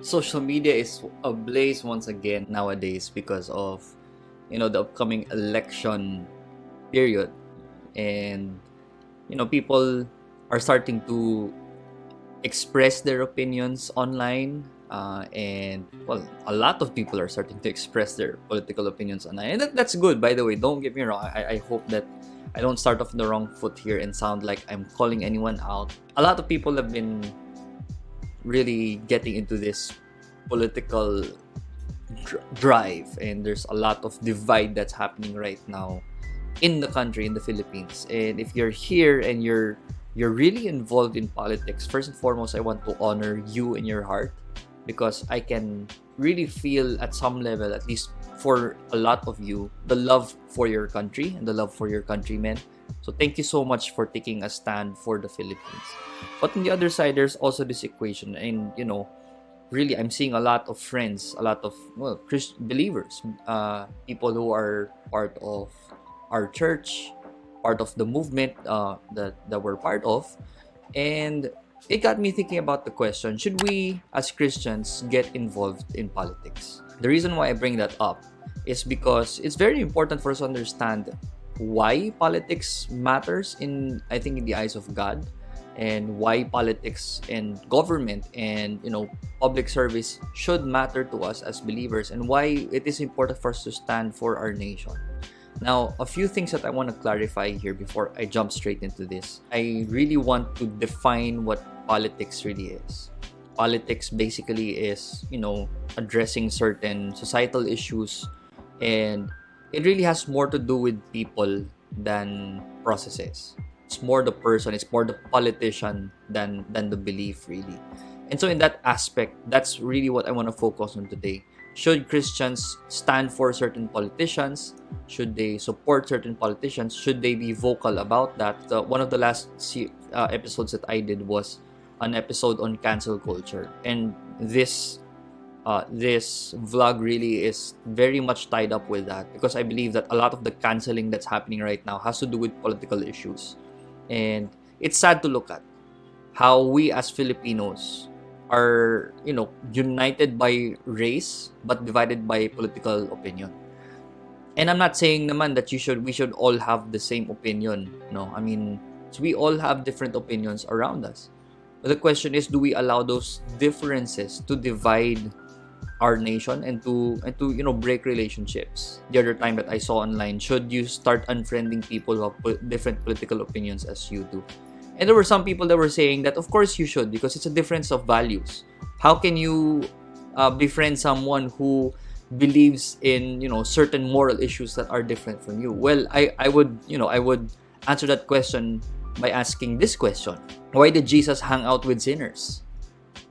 Social media is ablaze once again nowadays because of the upcoming election period, and people are starting to express their opinions online, and well, a lot of people are starting to express their political opinions online, and that's good, by the way. Don't get me wrong. I hope that I don't start off on the wrong foot here and sound like I'm calling anyone out. A lot of people have been really getting into this political drive, and there's a lot of divide that's happening right now in the country, in the Philippines. And if you're here and you're really involved in politics, first and foremost, I want to honor you in your heart, because I can really feel at some level, at least for a lot of you, the love for your country and the love for your countrymen. So thank you so much for taking a stand for the Philippines. But on the other side, there's also this equation, and really, I'm seeing a lot of friends, a lot of Christian believers, people who are part of our church, part of the movement that we're part of, and it got me thinking about the question: should we, as Christians, get involved in politics? The reason why I bring that up is because it's very important for us to understand why politics matters in the eyes of God, and why politics and government and public service should matter to us as believers, and why it is important for us to stand for our nation. Now, a few things that I want to clarify here before I jump straight into this. I really want to define what politics really is. Politics basically is, addressing certain societal issues, and it really has more to do with people than processes. It's more the person, it's more the politician than the belief, really. And so in that aspect, that's really what I want to focus on today. Should Christians stand for certain politicians? Should they support certain politicians? Should they be vocal about that? One of the last episodes that I did was an episode on cancel culture, and this vlog really is very much tied up with that, because I believe that a lot of the canceling that's happening right now has to do with political issues. And it's sad to look at how we as Filipinos are, united by race but divided by political opinion. And I'm not saying naman that we should all have the same opinion. No, I mean, we all have different opinions around us. But the question is, do we allow those differences to divide our nation and to break relationships? The other time that I saw online, should you start unfriending people who have different political opinions as you do? And there were some people that were saying that of course you should, because it's a difference of values. How can you befriend someone who believes in certain moral issues that are different from you? Well, I would answer that question by asking this question: why did Jesus hang out with sinners?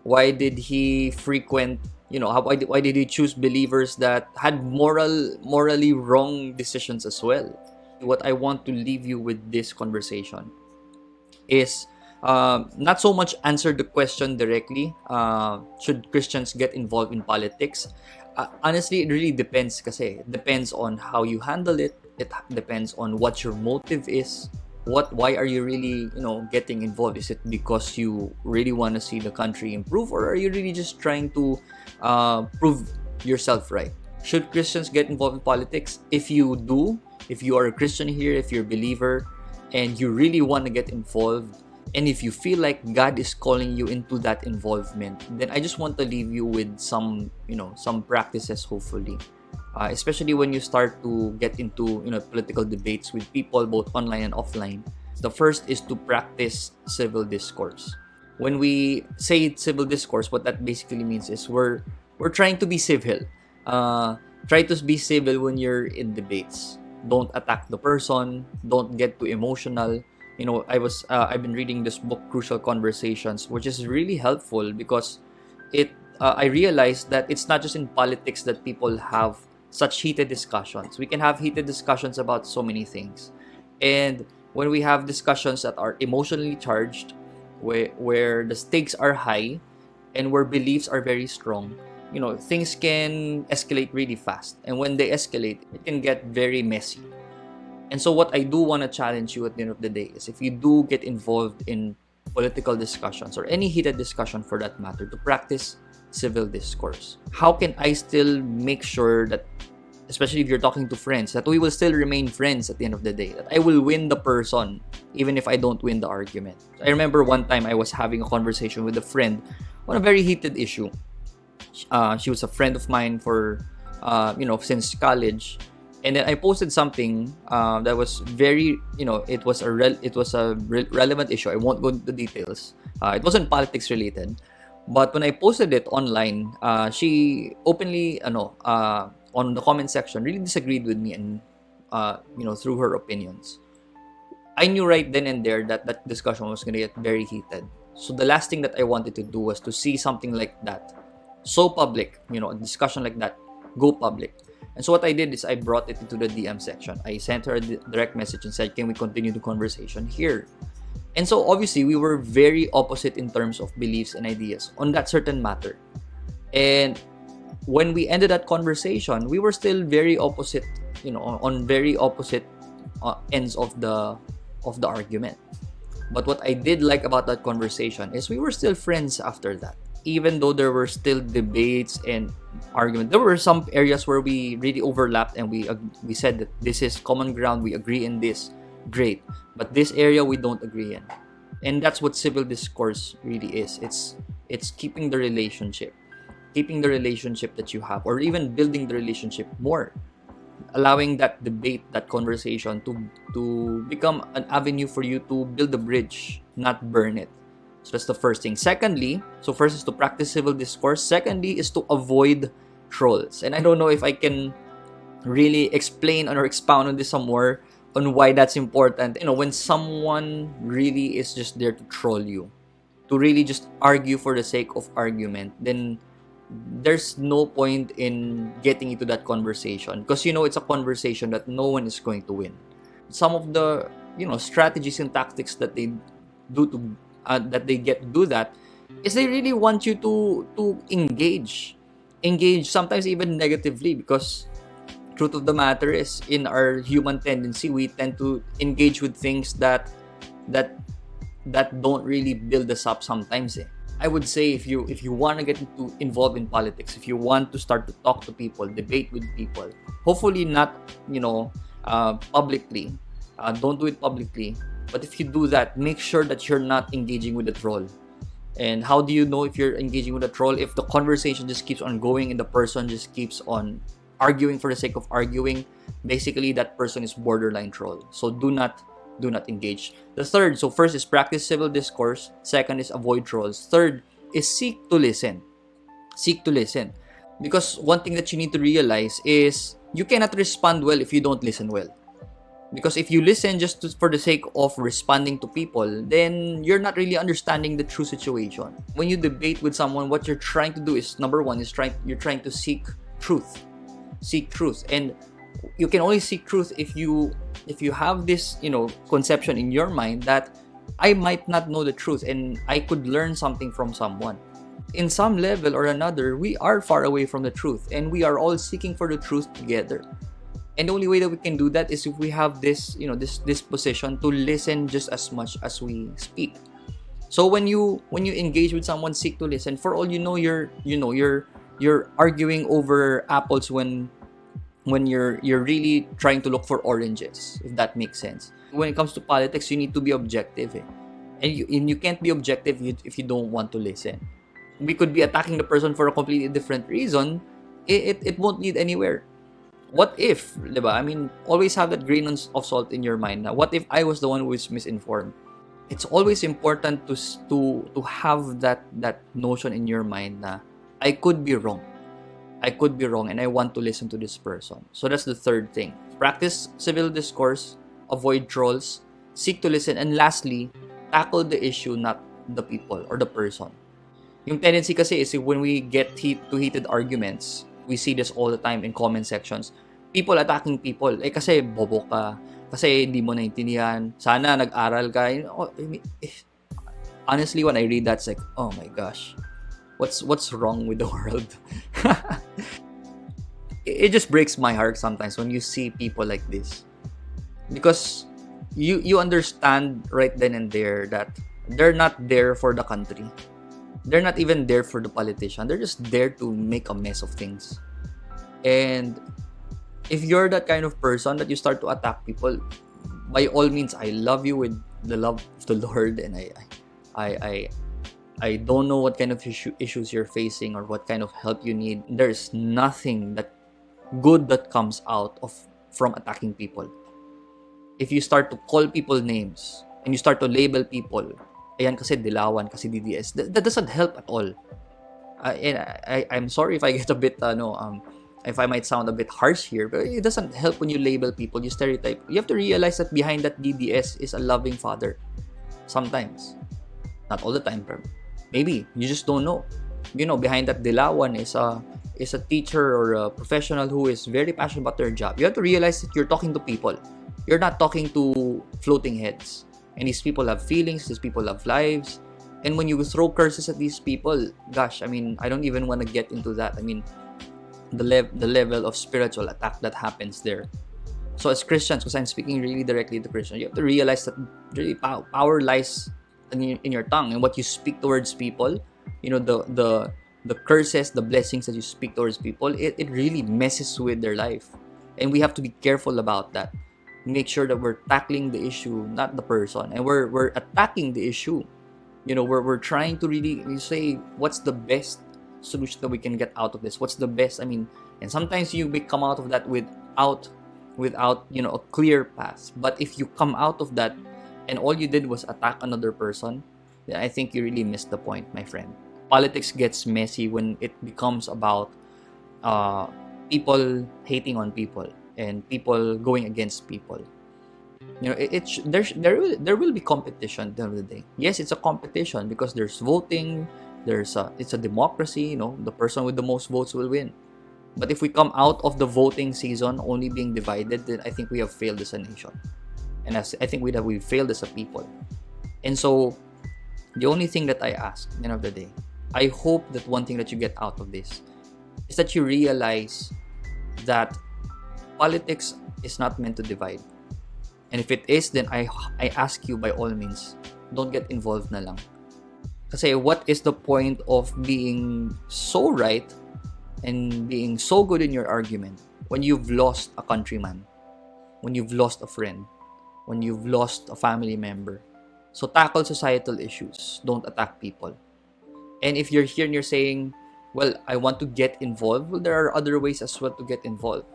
Why did he frequent why did he choose believers that had morally wrong decisions as well? What I want to leave you with this conversation is not so much answer the question directly, should Christians get involved in politics? Honestly, it really depends, kasi it depends on how you handle it. It depends on what your motive is. Why are you really getting involved? Is it because you really want to see the country improve, or are you really just trying to prove yourself right? Should Christians get involved in politics? If you do, if you are a Christian here, if you're a believer and you really want to get involved, and if you feel like God is calling you into that involvement, then I just want to leave you with some practices, hopefully. Especially when you start to get into political debates with people both online and offline. The first is to practice civil discourse. When we say civil discourse, what that basically means is we're trying to be civil. Try to be civil when you're in debates. Don't attack the person. Don't get too emotional. I've been reading this book, Crucial Conversations, which is really helpful, because I realized that it's not just in politics that people have such heated discussions. We can have heated discussions about so many things. And when we have discussions that are emotionally charged, where the stakes are high and where beliefs are very strong, things can escalate really fast. And when they escalate, it can get very messy. And so what I do want to challenge you at the end of the day is, if you do get involved in political discussions or any heated discussion for that matter, to practice civil discourse? How can I still make sure that, especially if you're talking to friends, that we will still remain friends at the end of the day, that I will win the person even if I don't win the argument? I remember one time I was having a conversation with a friend on a very heated issue. She was a friend of mine for since college, and then I posted something that was very, it was a relevant issue. I won't go into details. It wasn't politics related, but when I posted it online, she openly on the comment section really disagreed with me, and through her opinions. I knew right then and there that that discussion was going to get very heated. So the last thing that I wanted to do was to see something like that so public, a discussion like that go public. And so what I did is I brought it into the DM section. I sent her a direct message and said, can we continue the conversation here? And so obviously we were very opposite in terms of beliefs and ideas on that certain matter. And when we ended that conversation, we were still very opposite, on very opposite ends of the argument. But what I did like about that conversation is we were still friends after that. Even though there were still debates and arguments, there were some areas where we really overlapped, and we said that this is common ground, we agree in this, great. But this area we don't agree in. And that's what civil discourse really is. It's keeping the relationship that you have, or even building the relationship more, allowing that debate, that conversation to become an avenue for you to build a bridge, not burn it. So that's the first thing. Secondly, so first is to practice civil discourse. Secondly is to avoid trolls. And I don't know if I can really explain or expound on this some more on why that's important. When someone really is just there to troll you, to really just argue for the sake of argument, then there's no point in getting into that conversation, because it's a conversation that no one is going to win. Some of the strategies and tactics that they do to do that is they really want you to engage sometimes even negatively, because truth of the matter is, in our human tendency, we tend to engage with things that don't really build us up sometimes. I would say if you want to get involved in politics, if you want to start to talk to people, debate with people, hopefully not publicly, don't do it publicly. But if you do that, make sure that you're not engaging with a troll. And how do you know if you're engaging with a troll? If the conversation just keeps on going and the person just keeps on arguing for the sake of arguing, basically that person is borderline troll. So do not engage. The third, so first is practice civil discourse. Second is avoid trolls. Third is seek to listen. Because one thing that you need to realize is you cannot respond well if you don't listen well. Because if you listen just for the sake of responding to people, then you're not really understanding the true situation. When you debate with someone, what you're trying to do is, number one, you're trying to seek truth. And you can only seek truth if you have this, conception in your mind that I might not know the truth and I could learn something from someone. In some level or another, we are far away from the truth, and we are all seeking for the truth together. And the only way that we can do that is if we have this, this disposition to listen just as much as we speak. So when you engage with someone, seek to listen. For all you're arguing over apples when you're really trying to look for oranges, if that makes sense. When it comes to politics, you need to be objective, and you can't be objective if you don't want to listen. We could be attacking the person for a completely different reason. It won't lead anywhere. What if, diba? I mean, always have that grain of salt in your mind. Now, what if I was the one who is misinformed? It's always important to have that notion in your mind na I could be wrong, and I want to listen to this person. So that's the third thing. Practice civil discourse, avoid trolls, seek to listen, and lastly, tackle the issue, not the people or the person. Yung tendency kasi is when we get to heated arguments, we see this all the time in comment sections. People attacking people. Kasi bobo ka. Kasi hindi mo naintindihan. Sana nag-aral ka. Honestly, when I read that, it's like, oh my gosh. What's wrong with the world? It just breaks my heart sometimes when you see people like this. Because you understand right then and there that they're not there for the country. They're not even there for the politician. They're just there to make a mess of things. And if you're that kind of person that you start to attack people, by all means, I love you with the love of the Lord, and I don't know what kind of issues you're facing or what kind of help you need. There's nothing that good that comes out of from attacking people. If you start to call people names and you start to label people, ayan kasi dilawan, kasi DDS, that doesn't help at all. I'm sorry if I get a bit, if I might sound a bit harsh here, but it doesn't help when you label people, you stereotype. You have to realize that behind that DDS is a loving father. Sometimes. Not all the time, but maybe. You just don't know. Behind that dilawan is a teacher or a professional who is very passionate about their job. You have to realize that you're talking to people. You're not talking to floating heads. And these people have feelings, these people have lives. And when you throw curses at these people, gosh, I don't even want to get into that. The level of spiritual attack that happens there. So as Christians, because I'm speaking really directly to Christians, you have to realize that really power lies in your tongue and what you speak towards people. The curses, the blessings that you speak towards people, it really messes with their life. And we have to be careful about that. Make sure that we're tackling the issue, not the person. And we're attacking the issue. We're trying to really say, what's the best solution that we can get out of this? What's the best? And sometimes you may come out of that without a clear path. But if you come out of that and all you did was attack another person, then I think you really missed the point, my friend. Politics gets messy when it becomes about people hating on people and people going against people. There will be competition at the end of the day. Yes, it's a competition because there's voting. It's a democracy. The person with the most votes will win. But if we come out of the voting season only being divided, then I think we have failed as a nation, and I think we've failed as a people. And so, the only thing that I ask at the end of the day, I hope that one thing that you get out of this is that you realize that politics is not meant to divide. And if it is, then I ask you, by all means, don't get involved na lang. Kasi what is the point of being so right and being so good in your argument when you've lost a countryman, when you've lost a friend, when you've lost a family member? So tackle societal issues. Don't attack people. And if you're here and you're saying, well, I want to get involved, well, there are other ways as well to get involved.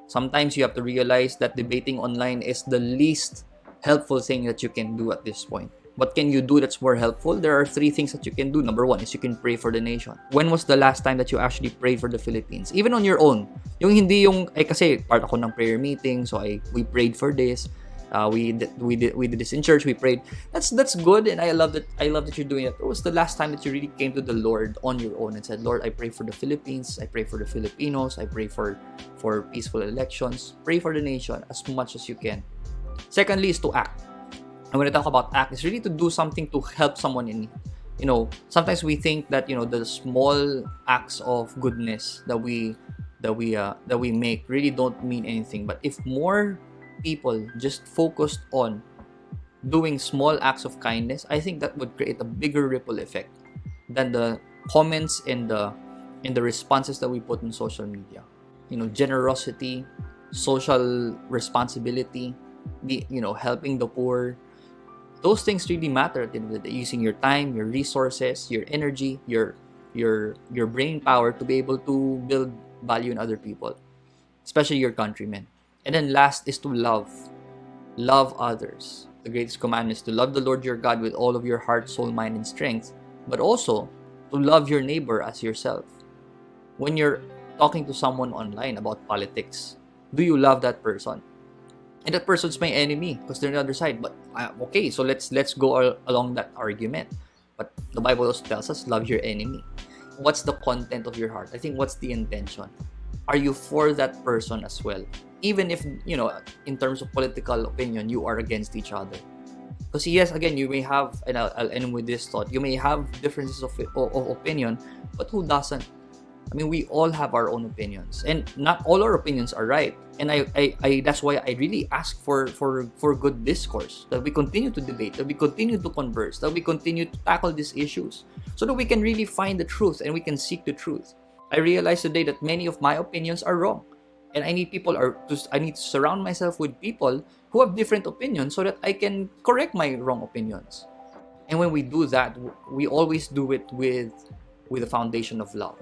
Sometimes you have to realize that debating online is the least helpful thing that you can do at this point. What can you do that's more helpful? There are 3 things that you can do. Number 1 is you can pray for the nation. When was the last time that you actually prayed for the Philippines? Even on your own. Kasi part ako ng prayer meeting, so we prayed for this. We did this in church. We prayed. That's good, and I love that you're doing it. It was the last time that you really came to the Lord on your own and said, Lord, I pray for the Philippines. I pray for the Filipinos. I pray for peaceful elections. Pray for the nation as much as you can. Secondly is to act. And when I talk about act, it's really to do something to help someone in need. Sometimes we think that the small acts of goodness that we make really don't mean anything. But if more people just focused on doing small acts of kindness, I think that would create a bigger ripple effect than the comments and the responses that we put on social media. Generosity, social responsibility, helping the poor. Those things really matter at the end of the day. Using your time, your resources, your energy, your brain power to be able to build value in other people, especially your countrymen. And then last is to love others. The greatest commandment is to love the Lord your God with all of your heart, soul, mind, and strength, but also to love your neighbor as yourself. When you're talking to someone online about politics, do you love that person? And that person's my enemy because they're on the other side. But okay, so let's go along that argument. But the Bible also tells us, love your enemy. What's the content of your heart? I think what's the intention? Are you for that person as well? Even if, in terms of political opinion, you are against each other. Because yes, again, you may have, and I'll end with this thought, you may have differences of opinion, but who doesn't? We all have our own opinions, and not all our opinions are right. And I that's why I really ask for good discourse, that we continue to debate, that we continue to converse, that we continue to tackle these issues, so that we can really find the truth and we can seek the truth. I realized today that many of my opinions are wrong, and I need to surround myself with people who have different opinions so that I can correct my wrong opinions. And when we do that, we always do it with a foundation of love.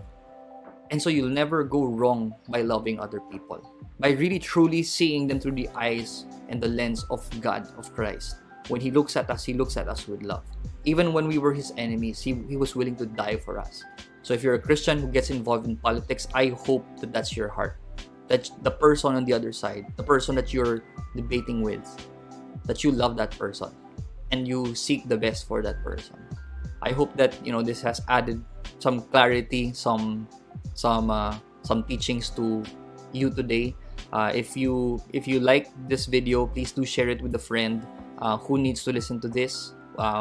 And so you'll never go wrong by loving other people, by really truly seeing them through the eyes and the lens of God, of Christ. When He looks at us, He looks at us with love. Even when we were His enemies, He was willing to die for us. So if you're a Christian who gets involved in politics, I hope that that's your heart. That the person on the other side, the person that you're debating with, that you love that person and you seek the best for that person. I hope that this has added some clarity, some teachings to you today. If you like this video, please do share it with a friend who needs to listen to this.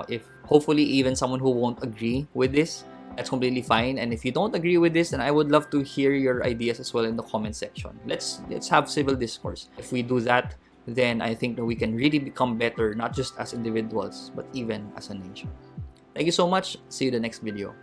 If hopefully even someone who won't agree with this, that's completely fine. And if you don't agree with this, then I would love to hear your ideas as well in the comment section. Let's have civil discourse. If we do that, then I think that we can really become better, not just as individuals, but even as a nation. Thank you so much. See you in the next video.